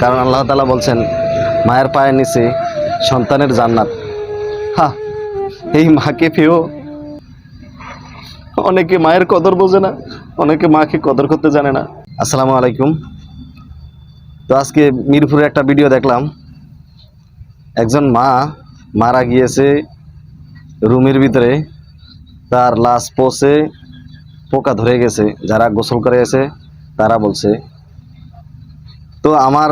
কারণ আল্লাহ তাআলা বলছেন মায়ের পায়ের নিচে সন্তানের জান্নাত। হ্যাঁ, এই মাকে পেয়েও অনেকে মায়ের কদর বোঝে না, অনেকে মাকে কদর করতে জানে না। আসসালামু আলাইকুম। তো আজকে মিরপুরে একটা ভিডিও দেখলাম, একজন মা মারা গিয়েছে রুমের ভিতরে, তার লাশ পচে পোকা ধরে গেছে। যারা গোসল করে গেছে তারা বলছে। তো আমার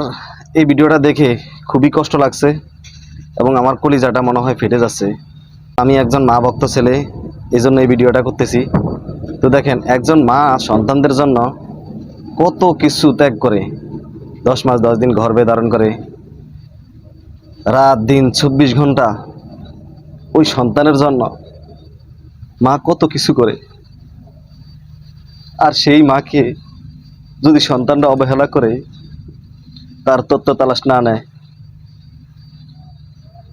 এই ভিডিওটা দেখে খুবই কষ্ট লাগছে এবং আমার কলিজাটা মনে হয় ফেটে যাচ্ছে। আমি একজন মা ভক্ত ছেলে, এই জন্য এই ভিডিওটা করতেছি। তো দেখেন, একজন মা সন্তানদের জন্য কত কিছু ত্যাগ করে, 10 মাস 10 দিন গর্ভে ধারণ করে, রাত দিন 24 ঘন্টা ওই সন্তানের জন্য মা কত কিছু করে। আর সেই মাকে যদি সন্তানরা অবহেলা করে, তার তত্ত্ব তালাশ না নেয়,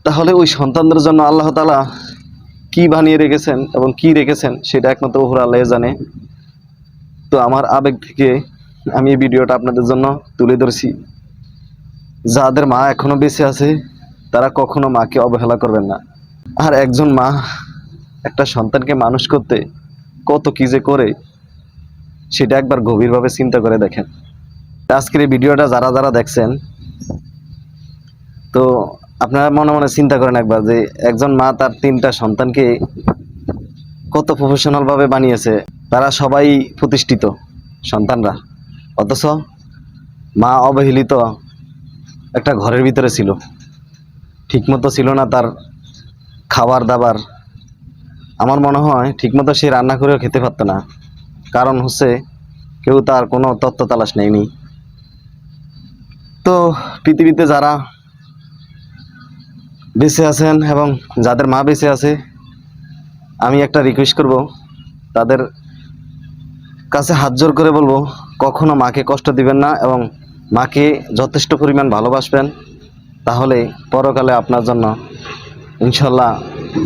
তাহলে ওই সন্তানদের জন্য আল্লাহ তাআলা কি বানিয়ে রেখেছেন এবং কি রেখেছেন সেটা একমাত্র উপর আল্লাহ জানে। তো আমার আবেগ থেকে আমি এই ভিডিওটা আপনাদের জন্য তুলে ধরছি। যাদের মা এখনো বেঁচে আছে তারা কখনো মাকে অবহেলা করবেন না। আর একজন মা একটা সন্তানকে মানুষ করতে কত কি যে করে, সেটা একবার গভীরভাবে চিন্তা করে দেখেন। আজকের এই ভিডিওটা যারা যারা দেখছেন, তো আপনারা মনে মনে চিন্তা করেন একবার যে একজন মা তার 3টা সন্তানকে কত প্রফেশনাল ভাবে বানিয়েছে। তারা সবাই প্রতিষ্ঠিত সন্তানরা, অথচ মা অবহেলিত একটা ঘরের ভিতরে ছিল, ঠিকমতো ছিল না তার খাবার দাবার। আমার মনে হয় ঠিকমতো সে রান্না করেও খেতে পারতো না, কারণ হচ্ছে কেউ তার কোনো তত্ত্ব তালাশ নেয়নি। তো পৃথিবীতে যারা বেঁচে আছেন এবং যাদের মা বেঁচে আছে, আমি একটা রিকোয়েস্ট করব, তাদের কাছে হাত জোর করে বলবো, কখনো মাকে কষ্ট দিবেন না এবং মাকে যথেষ্ট পরিমাণ ভালোবাসবেন। তাহলে পরকালে আপনার জন্য ইনশাল্লাহ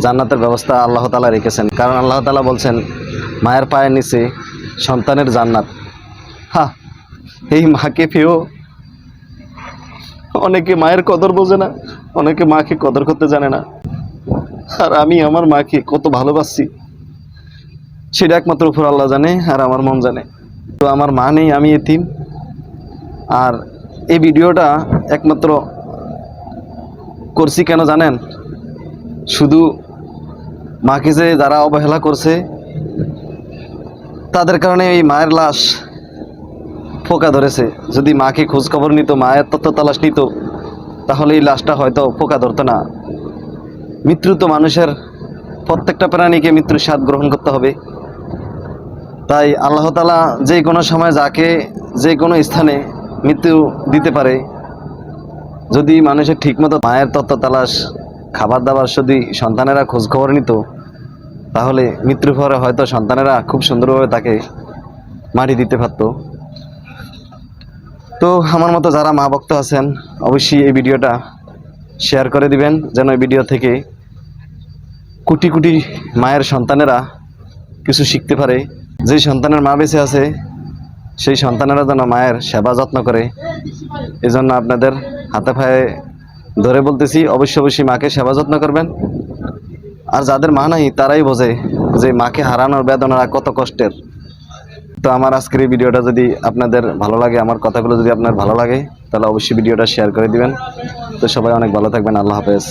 জান্নাতের ব্যবস্থা আল্লাহ তাআলা রেখেছেন। কারণ আল্লাহ তাআলা বলছেন মায়ের পায়ের নিচে সন্তানের জান্নাত। হ্যাঁ, এই মাকে পেয়েও অনেকে মায়ের কদর বোঝে না, অনেকে মাকে কদর করতে জানে না। আর আমি আমার মাকে কত ভালোবাসি সেটা একমাত্র উপর আল্লাহ জানে আর আমার মন জানে। তো আমার মা নেই, আমি এতিম। আর এই ভিডিওটা একমাত্র করছি কেন জানেন? শুধু মাকে যে যারা অবহেলা করছে তাদের কারণে এই মায়ের লাশ পোকা ধরেছে। যদি মাকে খোঁজ খবর নিত, মায়ের তত্ত্ব তালাশ নিত, তাহলে এই লাশটা হয়তো পোকা ধরতো না। মৃত্যু তো মানুষের, প্রত্যেকটা প্রাণীকে মৃত্যুর স্বাদ গ্রহণ করতে হবে। তাই আল্লাহ তাআলা যে কোনো সময় যাকে যে কোনো স্থানে মৃত্যু দিতে পারে। যদি মানুষের ঠিকমতো মায়ের তত্ত্ব তালাশ, খাবার দাবার যদি সন্তানেরা খোঁজ খবর নিত, তাহলে মৃত্যুর পরে হয়তো সন্তানেরা খুব সুন্দরভাবে তাকে মাটি দিতে পারত। তো আমার মতো যারা মা ভক্ত আছেন, অবশ্যই এই ভিডিওটা শেয়ার করে দিবেন, যেন এই ভিডিও থেকে কোটি কোটি মায়ের সন্তানেরা কিছু শিখতে পারে। যেই সন্তানের মা বেঁচে আছে সেই সন্তানেরা যেন মায়ের সেবা যত্ন করে। এজন্য আপনাদের হাতে পায়ে ধরে বলতেছি, অবশ্যই মাকে সেবা যত্ন করবেন। আর যাদের মা নাই তারাই বোঝে যে মাকে হারানোর বেদনাটা কত কষ্টের। তো আমার আজকের এই ভিডিওটা যদি আপনাদের ভালো লাগে, আমার কথাগুলো যদি আপনার ভালো লাগে, তাহলে অবশ্যই ভিডিওটা শেয়ার করে দিবেন। তো সবাই অনেক ভালো থাকবেন। আল্লাহ হাফেজ।